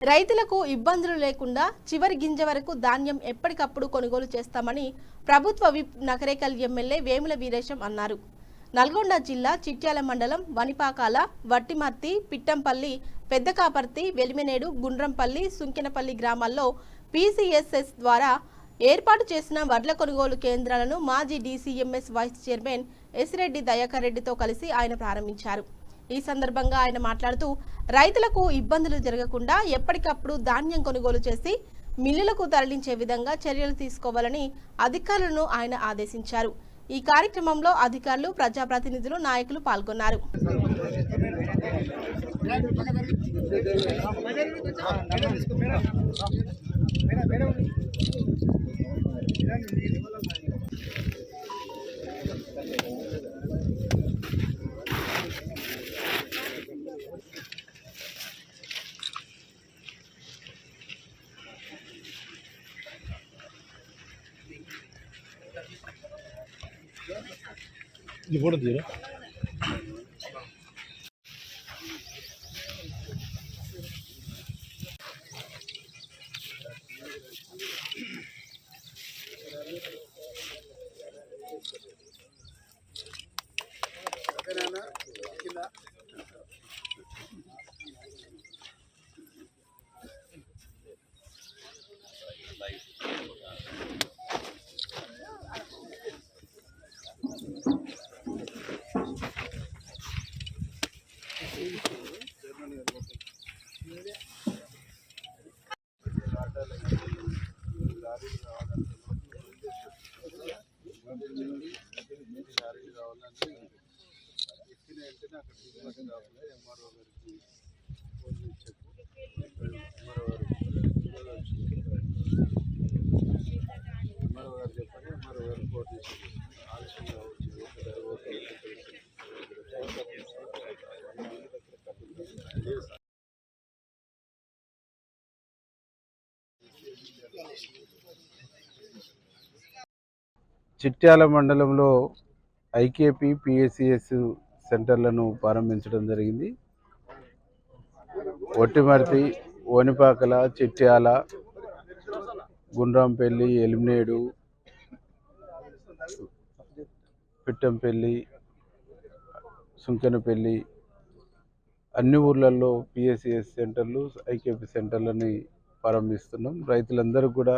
రైతులకు ఇబ్బందులు లేకుండా చివరి గింజ వరకు ధాన్యం ఎప్పటికప్పుడు కొనుగోలు చేస్తామని ప్రభుత్వ విప్ నకరేకల్ ఎమ్మెల్యే వేముల వీరేశం అన్నారు. నల్గొండ జిల్లా చిట్యాల మండలం వనిపాకాల, వట్టిమర్తి, పిట్టంపల్లి, పెద్దకాపర్తి, వెలిమెనేడు, గుండ్రంపల్లి, సుంకెనపల్లి గ్రామాల్లో పీసీఎస్ఎస్ ద్వారా ఏర్పాటు చేసిన వడ్ల కొనుగోలు కేంద్రాలను మాజీ డీసీఎంఎస్ వైస్ చైర్మన్ ఎస్రెడ్డి దయాకర్ రెడ్డితో కలిసి ఆయన ప్రారంభించారు. ఈ సందర్భంగా ఆయన మాట్లాడుతూ రైతులకు ఇబ్బందులు జరగకుండా ఎప్పటికప్పుడు ధాన్యం కొనుగోలు చేసి మిల్లులకు తరలించే విధంగా చర్యలు తీసుకోవాలని అధికారులను ఆయన ఆదేశించారు. ఈ కార్యక్రమంలో అధికారులు, ప్రజాప్రతినిధులు, నాయకులు పాల్గొన్నారు. ये फोटो दिए చిట్యాల మండలంలో ఐకేపీ పిఎస్సిఎస్ సెంటర్లను ప్రారంభించడం జరిగింది. ఒట్టిమర్తి, ఓనిపాకల, చిట్యాల, గుండ్రంపల్లి, ఎలిమినేడు, పిట్టంపల్లి, సుంకెనపల్లి అన్ని ఊర్లలో పిఎస్సిఎస్ సెంటర్లు, ఐకేపీ సెంటర్లని ప్రారంభిస్తున్నాం. రైతులందరూ కూడా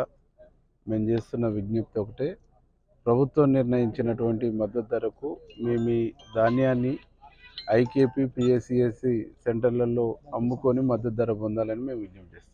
మేము చేస్తున్న విజ్ఞప్తి ఒకటే, ప్రభుత్వం నిర్ణయించినటువంటి మద్దతు ధరకు మేము ఈ ధాన్యాన్ని ఐకేపీ పిఎస్సిఎస్ సెంటర్లలో అమ్ముకొని మద్దతు ధర పొందాలని మేము విజ్ఞప్తి చేస్తాం.